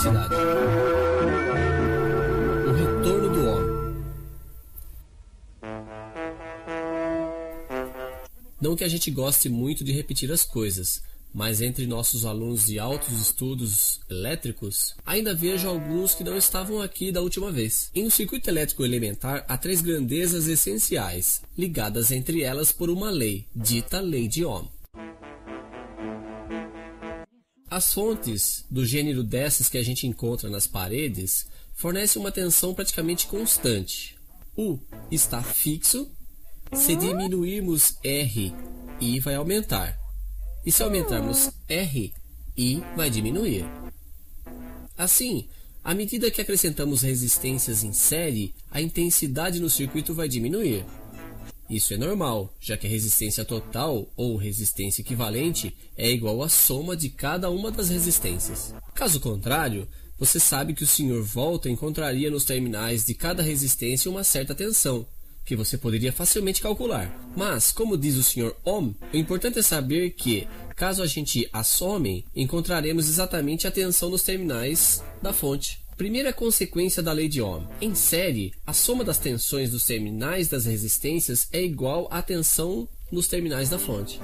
velocidade. O retorno do Ohm. Não que a gente goste muito de repetir as coisas, mas entre nossos alunos de altos estudos elétricos, ainda vejo alguns que não estavam aqui da última vez. Em um circuito elétrico elementar, há 3 grandezas essenciais, ligadas entre elas por uma lei, dita lei de Ohm. As fontes, do gênero dessas que a gente encontra nas paredes, fornecem uma tensão praticamente constante. U está fixo. Se diminuirmos R, I vai aumentar. E se aumentarmos R, I vai diminuir. Assim, à medida que acrescentamos resistências em série, a intensidade no circuito vai diminuir. Isso é normal, já que a resistência total, ou resistência equivalente, é igual à soma de cada uma das resistências. Caso contrário, você sabe que o Sr. Volta encontraria nos terminais de cada resistência uma certa tensão, que você poderia facilmente calcular. Mas, como diz o Sr. Ohm, o importante é saber que, caso a gente a some, encontraremos exatamente a tensão nos terminais da fonte. Primeira consequência da lei de Ohm. Em série, a soma das tensões dos terminais das resistências é igual à tensão nos terminais da fonte.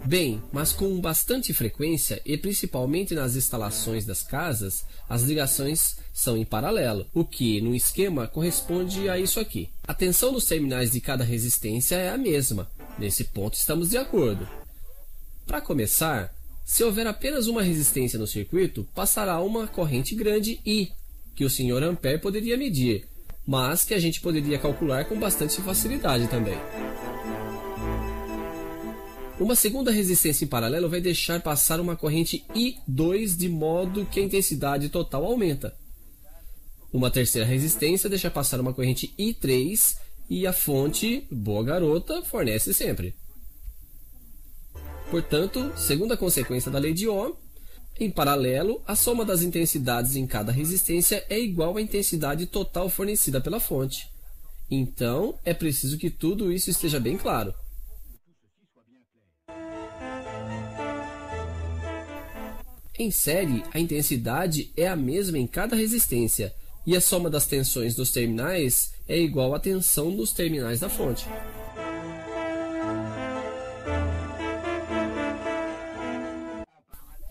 Bem, mas com bastante frequência, e principalmente nas instalações das casas, as ligações são em paralelo, o que, no esquema, corresponde a isso aqui. A tensão nos terminais de cada resistência é a mesma. Nesse ponto estamos de acordo. Para começar, se houver apenas uma resistência no circuito, passará uma corrente grande I, que o Sr. Ampère poderia medir, mas que a gente poderia calcular com bastante facilidade também. Uma segunda resistência em paralelo vai deixar passar uma corrente I2 de modo que a intensidade total aumenta. Uma terceira resistência deixa passar uma corrente I3 e a fonte, boa garota, fornece sempre. Portanto, segunda consequência da lei de Ohm, em paralelo, a soma das intensidades em cada resistência é igual à intensidade total fornecida pela fonte. Então, é preciso que tudo isso esteja bem claro. Em série, a intensidade é a mesma em cada resistência, e a soma das tensões dos terminais é igual à tensão nos terminais da fonte.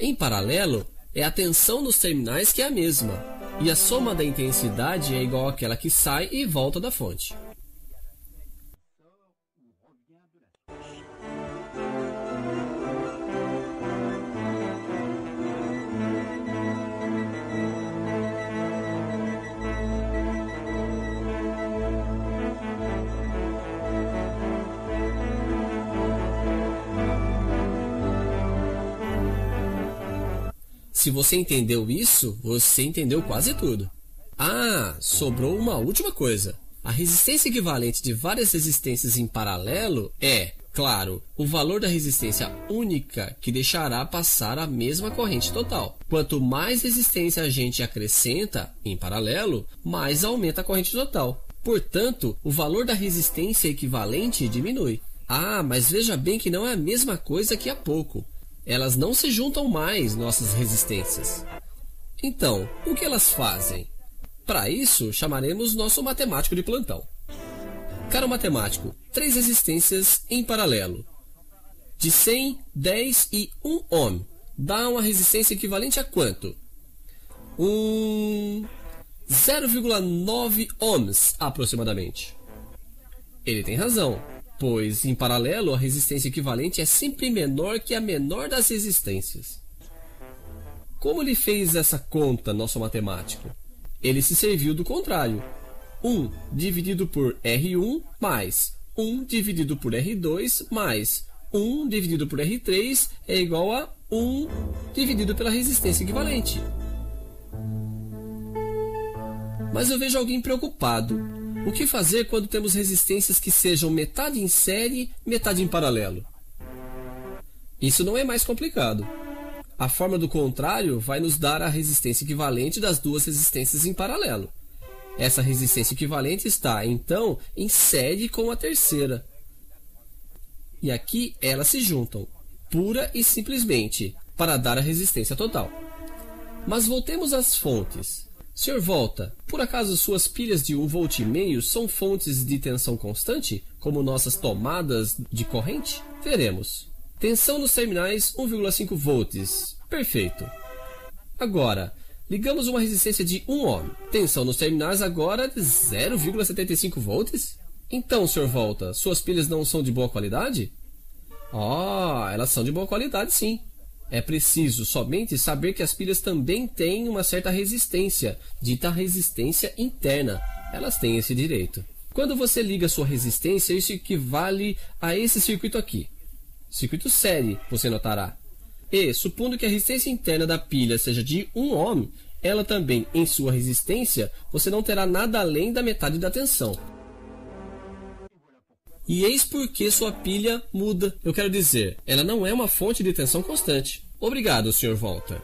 Em paralelo, é a tensão nos terminais que é a mesma, e a soma da intensidade é igual àquela que sai e volta da fonte. Se você entendeu isso, você entendeu quase tudo. Ah, sobrou uma última coisa. A resistência equivalente de várias resistências em paralelo é, claro, o valor da resistência única que deixará passar a mesma corrente total. Quanto mais resistência a gente acrescenta em paralelo, mais aumenta a corrente total. Portanto, o valor da resistência equivalente diminui. Ah, mas veja bem que não é a mesma coisa que há pouco. Elas não se juntam mais, nossas resistências. Então, o que elas fazem? Para isso, chamaremos nosso matemático de plantão. Caro matemático, 3 resistências em paralelo, de 100, 10 e 1 ohm, dá uma resistência equivalente a quanto? 0,9 ohms, aproximadamente. Ele tem razão, pois, em paralelo, a resistência equivalente é sempre menor que a menor das resistências. Como ele fez essa conta, nosso matemático? Ele se serviu do contrário. 1 dividido por R1 mais 1 dividido por R2 mais 1 dividido por R3 é igual a 1 dividido pela resistência equivalente. Mas eu vejo alguém preocupado. O que fazer quando temos resistências que sejam metade em série, metade em paralelo? Isso não é mais complicado. A forma do contrário vai nos dar a resistência equivalente das duas resistências em paralelo. Essa resistência equivalente está, então, em série com a terceira. E aqui elas se juntam, pura e simplesmente, para dar a resistência total. Mas voltemos às fontes. Sr. Volta, por acaso suas pilhas de 1,5 V são fontes de tensão constante, como nossas tomadas de corrente? Veremos. Tensão nos terminais 1,5 volts. Perfeito. Agora, ligamos uma resistência de 1 ohm. Tensão nos terminais agora de 0,75 volts? Então, Sr. Volta, suas pilhas não são de boa qualidade? Elas são de boa qualidade sim. É preciso somente saber que as pilhas também têm uma certa resistência, dita resistência interna. Elas têm esse direito. Quando você liga sua resistência, isso equivale a esse circuito aqui. Circuito série, você notará. E, supondo que a resistência interna da pilha seja de 1 ohm, ela também, em sua resistência, você não terá nada além da metade da tensão. E eis porque sua pilha muda. Eu quero dizer, ela não é uma fonte de tensão constante. Obrigado, Sr. Volta.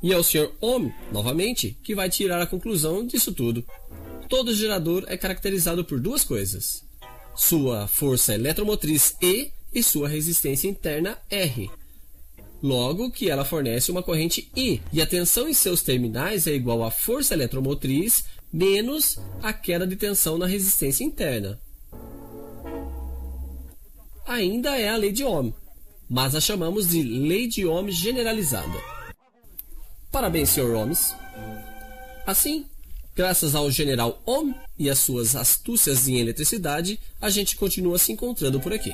E é o Sr. Ohm, novamente, que vai tirar a conclusão disso tudo. Todo gerador é caracterizado por duas coisas: sua força eletromotriz E e sua resistência interna R. Logo que ela fornece uma corrente I, e a tensão em seus terminais é igual à força eletromotriz menos a queda de tensão na resistência interna. Ainda é a lei de Ohm, mas a chamamos de lei de Ohm generalizada. Parabéns, Sr. Ohms. Assim, graças ao General Ohm e às suas astúcias em eletricidade, a gente continua se encontrando por aqui.